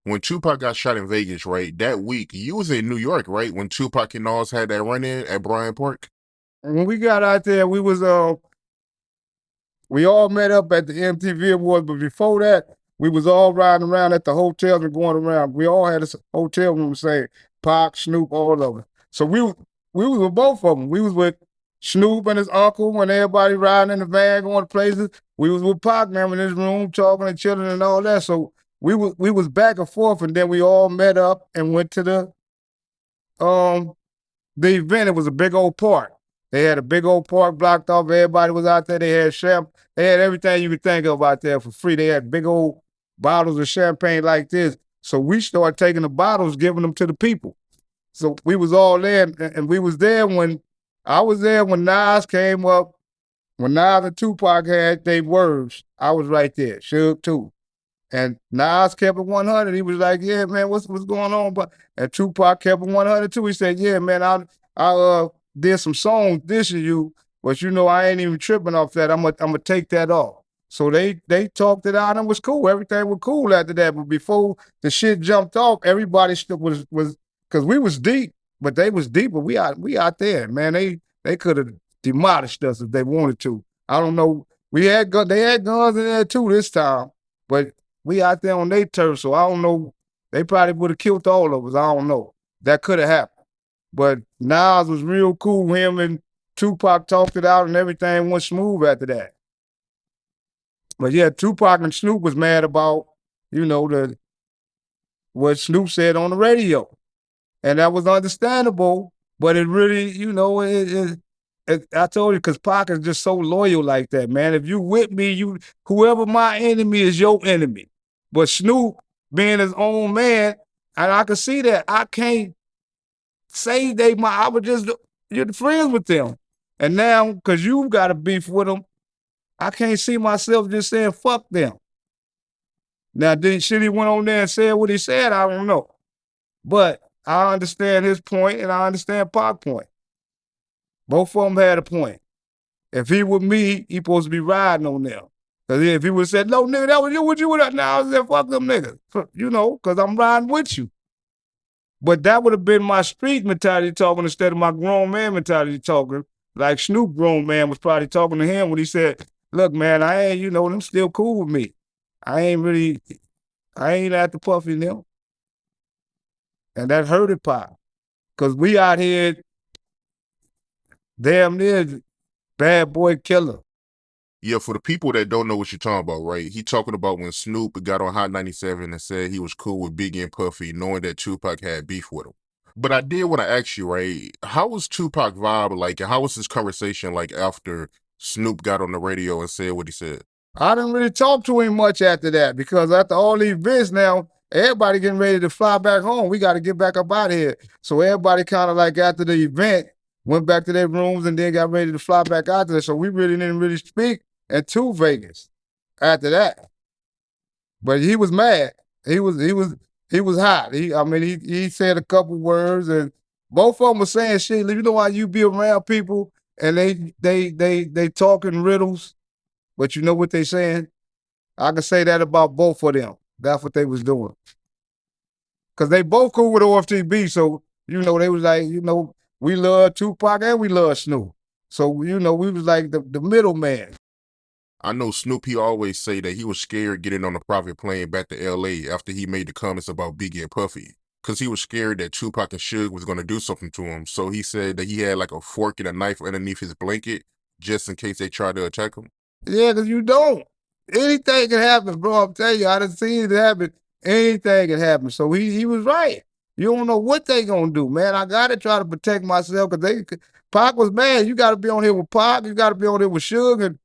when Tupac got shot in Vegas, right, that week, you was in New York, right, when Tupac and Nas had that run-in at Bryant Park? And when we got out there, we all met up at the MTV Awards, but before that, we was all riding around at the hotels and going around. We all had a hotel room, say Pac, Snoop, all of them. So we was with both of them. We was with Snoop and his uncle when everybody riding in the van going to places. We was with Pac man in his room talking and chilling and all that. So we was back and forth, and then we all met up and went to um the event. It was a big old park. They had a big old park blocked off. Everybody was out there. They had they had everything you could think of out there for free. They had big old bottles of champagne like this. So we started taking the bottles, giving them to the people. So we was all there, and we was there when I was there when Nas came up. When Nas and Tupac had their words, I was right there. Suge too. And Nas kept it 100. He was like, "Yeah, man, what's going on?" But and Tupac kept it 100 too. He said, "Yeah, man, I did some songs dissing you, but you know I ain't even tripping off that. I'm gonna take that off." So they talked it out and it was cool. Everything was cool after that. But before the shit jumped off, everybody still was because we was deep, but they was deeper. We out there, man. They could have demolished us if they wanted to. I don't know. They had guns in there too this time, but we out there on their turf, so I don't know. They probably would have killed all of us. I don't know. That could have happened. But Nas was real cool. Him and Tupac talked it out and everything went smooth after that. But yeah, Tupac and Snoop was mad about, the what Snoop said on the radio. And that was understandable, but it really, I told you, because Pac is just so loyal like that, man. If you with me, whoever my enemy is your enemy. But Snoop, being his own man, and I can see that I can't say I was just you're friends with them. And now, because you've got a beef with them, I can't see myself just saying fuck them. Now, then should he went on there and said what he said? I don't know. But I understand his point and I understand Pac's point. Both of them had a point. If he with me, he supposed to be riding on them. Because if he would have said, no, nigga, that was you, what you would have, now I said, fuck them niggas. Because I'm riding with you. But that would have been my street mentality talking instead of my grown man mentality talking. Like Snoop grown man was probably talking to him when he said, look, man, I ain't, them still cool with me. I ain't at the Puffy them. And that hurted Pop. Because we out here damn near bad boy killer. Yeah, for the people that don't know what you're talking about, right? He talking about when Snoop got on Hot 97 and said he was cool with Biggie and Puffy, knowing that Tupac had beef with him. But I did want to ask you, right? How was Tupac vibe like, and how was this conversation like after Snoop got on the radio and said what he said? I didn't really talk to him much after that because after all these events now, everybody getting ready to fly back home. We got to get back up out of here. So everybody kind of like after the event went back to their rooms and then got ready to fly back out there. So we really didn't really speak until Vegas after that. But he was mad. He was hot. He said a couple words and both of them were saying shit. You know why you be around people and they talking riddles, but you know what they saying? I can say that about both of them. That's what they was doing. Cause they both cool with O.F.T.B. So, they was like, we love Tupac and we love Snoop. So, we was like the middleman. I know Snoop, he always say that he was scared getting on a private plane back to LA after he made the comments about Biggie and Puffy. Cause he was scared that Tupac and Suge was gonna do something to him. So he said that he had like a fork and a knife underneath his blanket just in case they tried to attack him. Yeah, cause you don't. Anything can happen, bro. I'm telling you, I done seen it happen. Anything can happen. So he was right. You don't know what they gonna do, man. I gotta try to protect myself because Pac was mad. You gotta be on here with Pac. You gotta be on here with Suge. And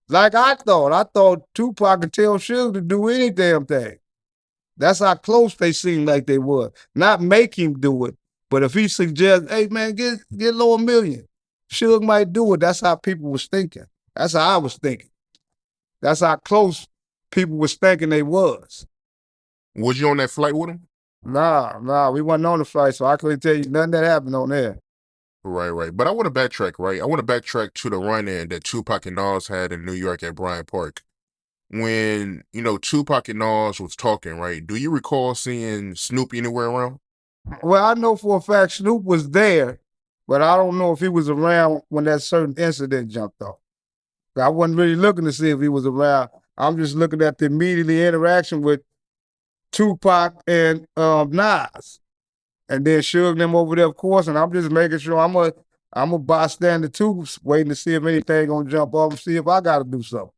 like I thought Tupac could tell Suge to do any damn thing. That's how close they seemed like they were. Not make him do it, but if he suggests, hey man, get low $1 million, Suge might do it. That's how people was thinking. That's how I was thinking. That's how close people was thinking they was. Was you on that flight with him? Nah, we wasn't on the flight, so I couldn't tell you nothing that happened on there. Right. But I want to backtrack, right? I want to backtrack to the run-in that Tupac and Nas had in New York at Bryant Park. when Tupac and Nas was talking, right? Do you recall seeing Snoop anywhere around? Well, I know for a fact Snoop was there, but I don't know if he was around when that certain incident jumped off. I wasn't really looking to see if he was around. I'm just looking at the immediately interaction with Tupac and Nas, and then Suge them over there, of course. And I'm just making sure I'm a bystander too, waiting to see if anything gonna jump off and see if I got to do something.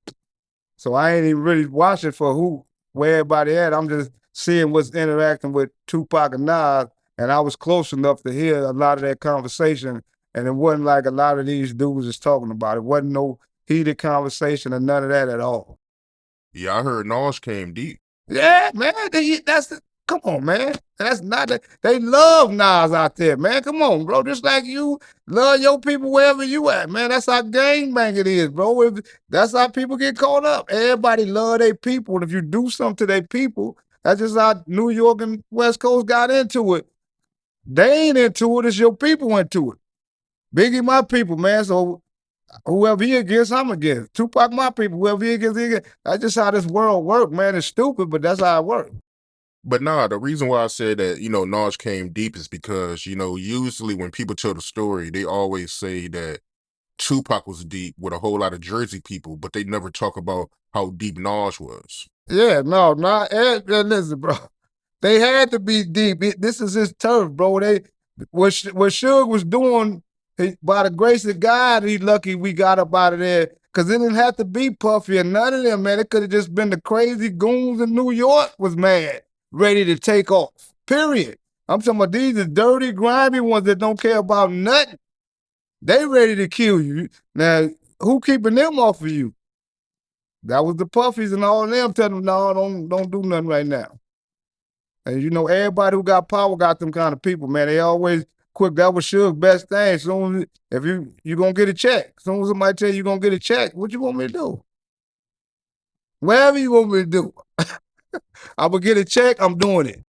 So I ain't even really watching for where everybody at. I'm just seeing what's interacting with Tupac and Nas, and I was close enough to hear a lot of that conversation, and it wasn't like a lot of these dudes is talking about. It wasn't no heated conversation or none of that at all. Yeah, I heard Nas came deep. Yeah, man, come on, man. That's not the, they love Nas out there, man. Come on, bro. Just like you love your people wherever you at, man. That's how gangbang it is, bro. That's how people get caught up. Everybody love their people, and if you do something to their people, that's just how New York and West Coast got into it. They ain't into it. It's your people into it. Biggie, my people, man. So whoever he against, I'm against. Tupac, my people. Whoever he against, he against. That's just how this world works, man. It's stupid, but that's how it works. But nah, the reason why I said that, Nas came deep is because, usually when people tell the story, they always say that Tupac was deep with a whole lot of Jersey people, but they never talk about how deep Nas was. Yeah, no, not listen, bro. They had to be deep. This is his turf, bro. What Suge was doing, by the grace of God, he lucky we got up out of there. Cause it didn't have to be Puffy and none of them, man. It could have just been the crazy goons in New York was mad, ready to take off. Period. I'm talking about these are dirty, grimy ones that don't care about nothing. They ready to kill you. Now, who keeping them off of you? That was the Puffies and all of them telling them, no, don't do nothing right now. And everybody who got power got them kind of people, man. They always quick. That was Suge's best thing. Soon if you gonna get a check. As soon as somebody tell you gonna get a check, what you want me to do? Whatever you want me to do. I'm gonna get a check, I'm doing it.